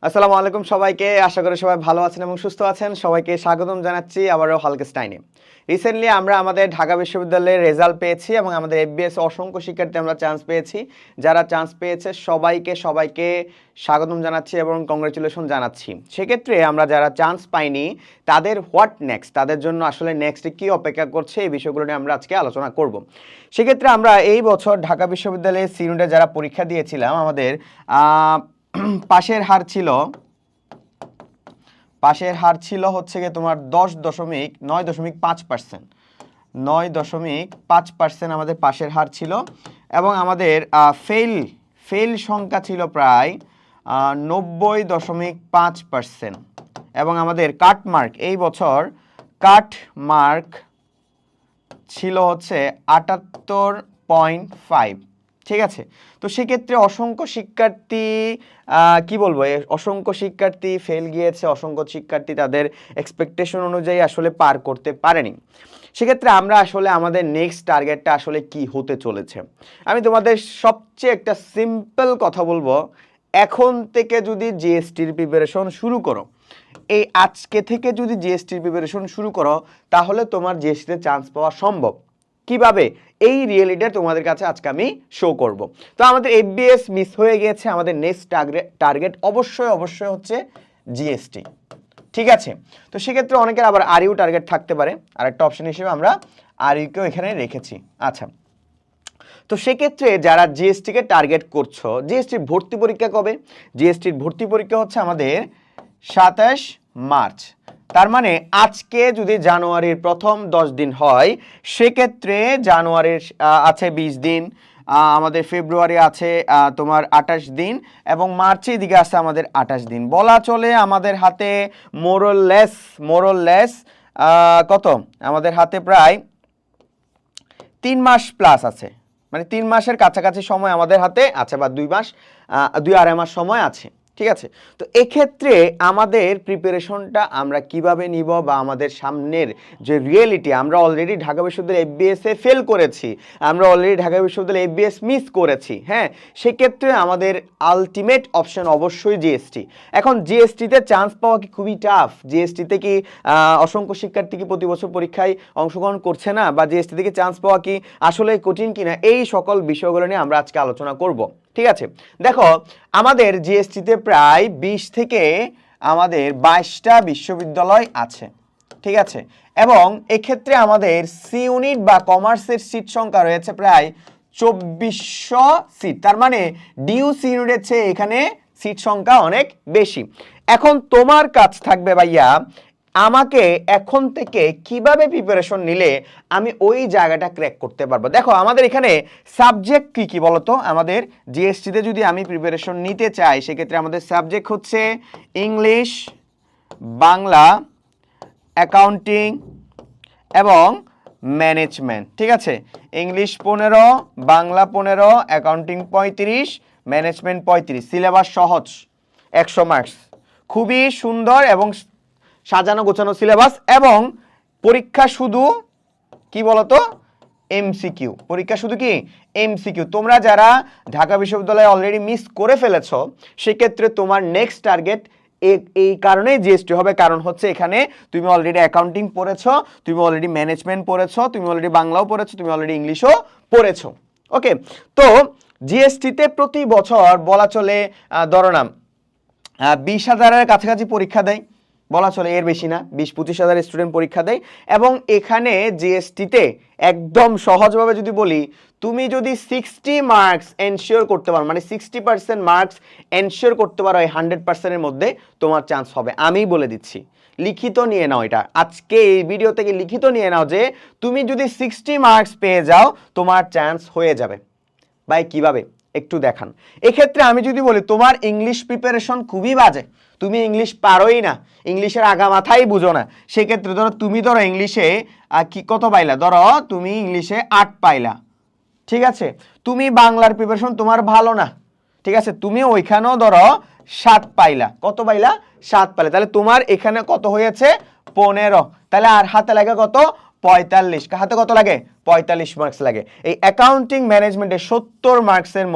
আসসালামু আলাইকুম সবাইকে। আশা করি সবাই ভালো আছেন এবং সুস্থ আছেন। সবাইকে স্বাগতম জানাচ্ছি আবারও হালকেস্টাইনে। রিসেন্টলি আমরা আমাদের ঢাকা বিশ্ববিদ্যালয়ের রেজাল্ট পেয়েছি এবং আমাদের এফবিএস অসংখ্য শিক্ষার্থী আমরা চান্স পেয়েছি। যারা চান্স পেয়েছে সবাইকে স্বাগতম জানাচ্ছি এবং কংগ্রেচুলেশন জানাচ্ছি। সেক্ষেত্রে আমরা যারা চান্স পাইনি তাদের হোয়াট নেক্সট, তাদের জন্য আসলে নেক্সটে কী অপেক্ষা করছে এই বিষয়গুলো নিয়ে আমরা আজকে আলোচনা করব। সেক্ষেত্রে আমরা এই বছর ঢাকা বিশ্ববিদ্যালয়ের সিউনিটে যারা পরীক্ষা দিয়েছিলাম আমাদের পাশের হার ছিল হচ্ছে গিয়ে তোমার 9.5%। 9.5% আমাদের পাশের হার ছিল এবং আমাদের ফেল সংখ্যা ছিল প্রায় 90.5% এবং আমাদের কাট মার্ক এই বছর ছিল হচ্ছে 78.5। ঠিক আছে, তো সেক্ষেত্রে অসংখ্য শিক্ষার্থী কি বলবো, অসংখ্য শিক্ষার্থী ফেল গিয়েছে, অসংখ্য শিক্ষার্থী তাদের এক্সপেকটেশন অনুযায়ী আসলে পার করতে পারেনি। সেক্ষেত্রে আমরা আসলে আমাদের নেক্সট টার্গেটটা আসলে কি হতে চলেছে, আমি তোমাদের সবচেয়ে একটা সিম্পল কথা বলবো। এখন থেকে যদি জিএসটির প্রিপারেশন শুরু করো, এই আজকে থেকে যদি জিএসটির প্রিপারেশন শুরু করো, তাহলে তোমার জিএসটিতে চান্স পাওয়া সম্ভব। কিভাবে, এই রিয়েলিটিটা তোমাদের কাছে আজকে আমি শো করব। তো আমাদের এফবিএস মিস হয়ে গিয়েছে, আমাদের নেক্সট টার্গেট অবশ্যই হচ্ছে জিএসটি। ঠিক আছে, তো সেক্ষেত্রে অনেকের আবার আরইউ টার্গেট থাকতে পারে, আর একটা অপশন হিসেবে আমরা আরইউকেও এখানে রেখেছি। আচ্ছা, তো সেক্ষেত্রে যারা জিএসটিকে টার্গেট করছো, জিএসটির ভর্তি পরীক্ষা কবে? জিএসটির ভর্তি পরীক্ষা হচ্ছে আমাদের 27 মার্চ। তার মানে আজকে যদি জানুয়ারির প্রথম 10 দিন হয়, সেক্ষেত্রে জানুয়ারির আছে 20 দিন, আমাদের ফেব্রুয়ারি আছে তোমার 28 দিন এবং মার্চের দিকে আছে আমাদের 28 দিন। বলা চলে আমাদের হাতে মোরললেস কত, আমাদের হাতে প্রায় 3 মাস প্লাস আছে, মানে 3 মাসের কাছাকাছি সময় আমাদের হাতে আছে, বা 2-2.5 মাস সময় আছে। ঠিক আছে, তো এক্ষেত্রে আমাদের প্রিপারেশনটা আমরা কিভাবে নিব, বা আমাদের সামনের যে রিয়েলিটি, আমরা অলরেডি ঢাকা বিশ্ববিদ্যালয় এফবিএসে ফেল করেছি, আমরা অলরেডি ঢাকা বিশ্ববিদ্যালয় এফবিএস মিস করেছি। হ্যাঁ, সেক্ষেত্রে আমাদের আলটিমেট অপশন অবশ্যই জিএসটি। এখন জিএসটিতে চান্স পাওয়া কি খুবই টাফ? জিএসটিতে কি অসংখ্য শিক্ষার্থী কি প্রতি বছর পরীক্ষায় অংশগ্রহণ করছে না, বা জিএসটি থেকে চান্স পাওয়া কি আসলে কঠিন কিনা, এই সকল বিষয়গুলো নিয়ে আমরা আজকে আলোচনা করব। ঠিক আছে, দেখো আমাদের জিএসটিতে প্রায় 20 থেকে আমাদের 22টা বিশ্ববিদ্যালয় আছে। ঠিক আছে, এবং এক্ষেত্রে আমাদের সি ইউনিট বা কমার্সের সিট সংখ্যা রয়েছে প্রায় 2400 সিট। তার মানে ডিইউ সি ইউনিটের চেয়ে এখানে সিট সংখ্যা অনেক বেশি। এখন তোমার কাজ থাকবে ভাইয়া, আমাকে এখন থেকে কিভাবে প্রিপারেশন নিলে আমি ওই জায়গাটা ক্র্যাক করতে পারবো। দেখো আমাদের এখানে সাবজেক্ট কি কি বলতো, আমাদের জিএসটিতে যদি আমি প্রিপারেশন নিতে চাই, সেক্ষেত্রে আমাদের সাবজেক্ট হচ্ছে ইংলিশ, বাংলা, অ্যাকাউন্টিং এবং ম্যানেজমেন্ট। ঠিক আছে, English 15, Bangla 15, accounting 35, management 35। Syllabus সহজ, 100 মার্কস, খুবই সুন্দর এবং সাজানো গোছানো সিলেবাস। এবং পরীক্ষা শুধু কি বলতো, এমসিকিউ। পরীক্ষা শুধু কি এমসিকিউ। তোমরা যারা ঢাকা বিশ্ববিদ্যালয়ে অলরেডি মিস করে ফেলেছো, সেক্ষেত্রে তোমার নেক্সট টার্গেট এই কারণেই জিএসটি হবে, কারণ হচ্ছে এখানে তুমি অলরেডি অ্যাকাউন্টিং পড়েছো, তুমি অলরেডি ম্যানেজমেন্ট পড়েছো, তুমি অলরেডি বাংলাও পড়েছো, তুমি অলরেডি ইংলিশও পড়েছো। ওকে, তো জিএসটিতে প্রতি বছর বলা চলে ধরো না 20,000-এর কাছাকাছি পরীক্ষা দেয়, বলা চলে এর বেশি না, 20-25 হাজার স্টুডেন্ট পরীক্ষা দেয়। এবং এখানে জিএসটিতে একদম সহজভাবে যদি বলি, তুমি যদি 60 মার্কস এনশিওর করতে পারো, মানে 60% মার্কস এনশিওর করতে পারো এই 100%-এর মধ্যে, তোমার চান্স হবে। আমি বলে দিচ্ছি, লিখিত নিয়ে নাও, এটা আজকে এই ভিডিও থেকে লিখিত নিয়ে নাও যে তুমি যদি 60 মার্কস পেয়ে যাও, তোমার চান্স হয়ে যাবে। ভাই কিভাবে একটু দেখান। এক্ষেত্রে আমি যদি বলি তোমার ইংলিশ প্রিপারেশন খুবই বাজে, তুমি ইংলিশ পারোই না, ইংলিশের আগা মাথাই বুঝো না, সেক্ষেত্রে ধরো ইংলিশে কি কত পাইলা, ধরো তুমি ইংলিশে 8 পাইলা। ঠিক আছে, তুমি বাংলার প্রিপারেশন তোমার ভালো না, ঠিক আছে, তুমি ওইখানেও ধরো 7 পাইলা। কত পাইলা? 7 পাইলা। তাহলে তোমার এখানে কত হয়েছে? 15। তাহলে আর হাতে লাগে কত? 45। হাতে কত লাগে? 45 মার্কস লাগে। এই অ্যাকাউন্টিং ম্যানেজমেন্টে 70 মার্কসের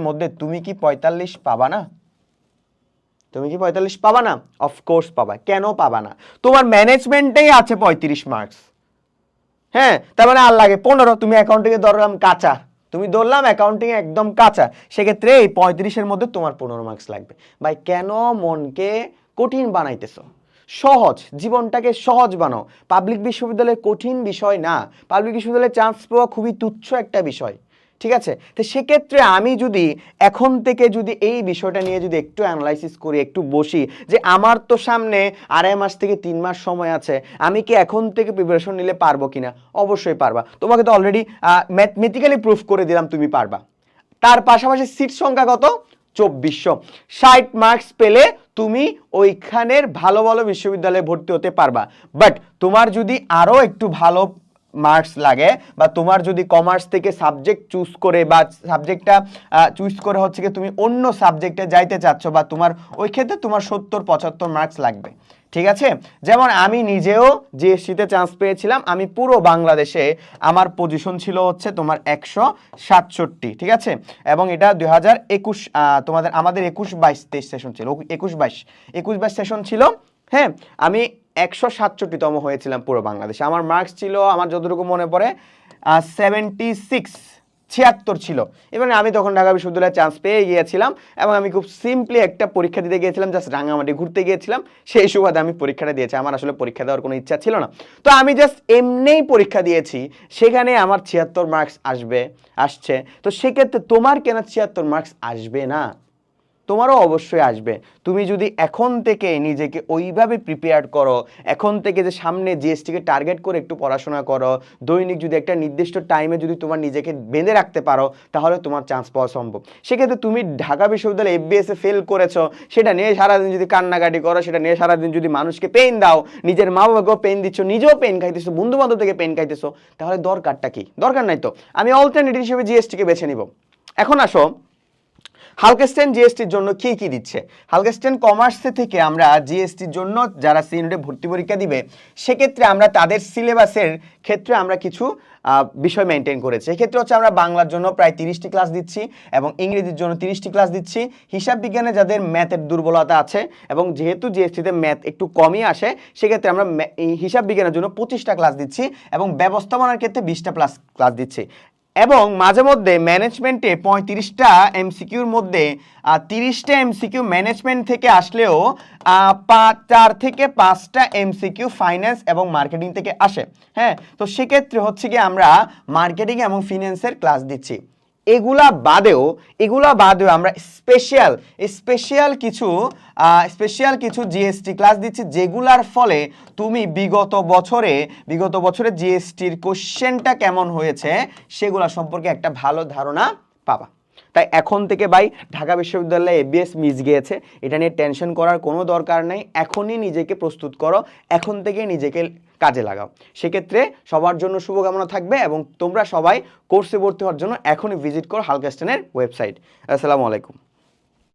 মধ্যে তুমি কি 45 পাবা না? তুমি কি 45 পাবা না? অফকোর্স পাবা। কেন পাবা না? তোমার ম্যানেজমেন্টেই আছে 35 মার্কস। হ্যাঁ, তার মানে আর লাগে 15। তুমি অ্যাকাউন্টিংয়ে ধরলাম কাঁচা, তুমি ধরলাম অ্যাকাউন্টিং একদম কাঁচা, সেক্ষেত্রে এই 35-এর মধ্যে তোমার 15 মার্কস লাগবে। ভাই কেন মনকে কঠিন বানাইতেছো? সহজ, জীবনটাকে সহজ বানাও। পাবলিক বিশ্ববিদ্যালয়ের কঠিন বিষয় না, পাবলিক বিশ্ববিদ্যালয়ে চান্স পাওয়া খুবই তুচ্ছ একটা বিষয়, ঠিক আছে? তো সেক্ষেত্রে আমি যদি এখন থেকে যদি এই বিষয়টা নিয়ে যদি একটু অ্যানালাইসিস করি, একটু বসি যে আমার তো সামনে 2.5 মাস থেকে 3 মাস সময় আছে, আমি কি এখন থেকে প্রিপারেশন নিলে পারবো কিনা? অবশ্যই পারবা। তোমাকে তো অলরেডি ম্যাথমেটিক্যালি প্রুফ করে দিলাম তুমি পারবা। তার পাশাপাশি সিট সংখ্যা কত? 2400। 60 মার্কস পেলে তুমি ওইখানের ভালো ভালো বিশ্ববিদ্যালয়ে ভর্তি হতে পারবা। বাট তোমার যদি আরো একটু ভালো মার্কস লাগে, বা তোমার যদি কমার্স থেকে সাবজেক্ট চুজ করে, বা সাবজেক্টটা চুজ করে হচ্ছে কি তুমি অন্য সাবজেক্টে যাইতে চাচ্ছ, বা তোমার ওই ক্ষেত্রে তোমার 70-75 মার্কস লাগবে, ঠিক আছে? যেমন আমি নিজেও জিএসসিতে চান্স পেয়েছিলাম, আমি পুরো বাংলাদেশে আমার পজিশন ছিল হচ্ছে তোমার 167, ঠিক আছে? এবং এটা 2021 আমাদের 21-22 সেশন ছিল, 21-22 সেশন ছিল। হ্যাঁ, আমি 167তম হয়েছিলাম পুরো বাংলাদেশে। আমার মার্কস ছিল, আমার যতটুকু মনে পড়ে, 76 ছিল। এবং আমি তখন ঢাকা বিশ্ববিদ্যালয়ে চান্স পেয়ে গিয়েছিলাম, এবং আমি খুব সিম্পলি একটা পরীক্ষা দিতে গিয়েছিলাম, জাস্ট রাঙামাটি ঘুরতে গিয়েছিলাম, সেই সুবাদে আমি পরীক্ষাটা দিয়েছি। আমার আসলে পরীক্ষা দেওয়ার কোনো ইচ্ছা ছিল না, তো আমি জাস্ট এমনিই পরীক্ষা দিয়েছি, সেখানে আমার 76 মার্কস আসছে। তো সেক্ষেত্রে তোমার কেন 76 মার্কস আসবে না? তোমারও অবশ্যই আসবে। তুমি যদি এখন থেকে নিজেকে ওইভাবে প্রিপেয়ার করো, এখন থেকে যে সামনে জিএসটিকে টার্গেট করে একটু পড়াশোনা করো, দৈনিক যদি একটা নির্দিষ্ট টাইমে যদি তোমার নিজেকে বেঁধে রাখতে পারো, তাহলে তোমার চান্স পাওয়া সম্ভব। সেক্ষেত্রে তুমি ঢাকা বিশ্ববিদ্যালয়ে এফবিএসে ফেল করেছো, সেটা নিয়ে সারাদিন যদি কান্নাকাটি করো, সেটা নিয়ে সারাদিন যদি মানুষকে পেইন দাও, নিজের মা বাবাকেও পেইন দিচ্ছ, নিজেও পেইন খাইতেছো, বন্ধু বান্ধব থেকে পেইন খাইতেছো, তাহলে দরকারটা কি? দরকার নাই তো। আমি অল্টারনেটিভ হিসেবে জিএসটিকে বেছে নিব। এখন আসো, হালকেস্টেন জিএসটির জন্য কি কি দিচ্ছে? হালকেস্টেন কমার্স থেকে আমরা জিএসটির জন্য যারা সি ইউনিটে ভর্তি পরীক্ষা দিবে, সেক্ষেত্রে আমরা তাদের সিলেবাসের ক্ষেত্রে আমরা কিছু বিষয় মেনটেন করেছি। এক্ষেত্রে হচ্ছে আমরা বাংলার জন্য প্রায় 30টি ক্লাস দিচ্ছি, এবং ইংরেজির জন্য 30টি ক্লাস দিচ্ছি। হিসাব বিজ্ঞানে যাদের ম্যাথের দুর্বলতা আছে, এবং যেহেতু জিএসটিতে ম্যাথ একটু কমই আসে, সেক্ষেত্রে আমরা হিসাব বিজ্ঞানের জন্য 25টা ক্লাস দিচ্ছি, এবং ব্যবস্থাপনার ক্ষেত্রে 20টা ক্লাস দিচ্ছি। এবং মাঝে মধ্যে ম্যানেজমেন্টে 35টা এমসিকিউর মধ্যে 30টা এমসিকিউ ম্যানেজমেন্ট থেকে আসলেও 4 থেকে 5টা এমসিকিউ ফাইন্যান্স এবং মার্কেটিং থেকে আসে। হ্যাঁ, তো সেক্ষেত্রে হচ্ছে কি আমরা মার্কেটিং এবং ফিন্যান্সের ক্লাস দিচ্ছি। এগুলা বাদেও আমরা স্পেশাল কিছু জিএসটি ক্লাস দিচ্ছি, যেগুলার ফলে তুমি বিগত বছরে জিএসটির কোশ্চেনটা কেমন হয়েছে সেগুলা সম্পর্কে একটা ভালো ধারণা পাবা। তাই এখন থেকে ভাই ঢাকা বিশ্ববিদ্যালয়ে এফবিএস মিস গিয়েছে, এটা নিয়ে টেনশন করার কোনো দরকার নেই। এখনই নিজেকে প্রস্তুত করো, এখন থেকে নিজেকে কাজে লাগাও। সেক্ষেত্রে সবার জন্য শুভকামনা থাকবে, এবং তোমরা সবাই কোর্সে ভর্তি হওয়ার জন্য এখনই ভিজিট করো হালকেস্টেনের ওয়েবসাইট। আসসালামু আলাইকুম।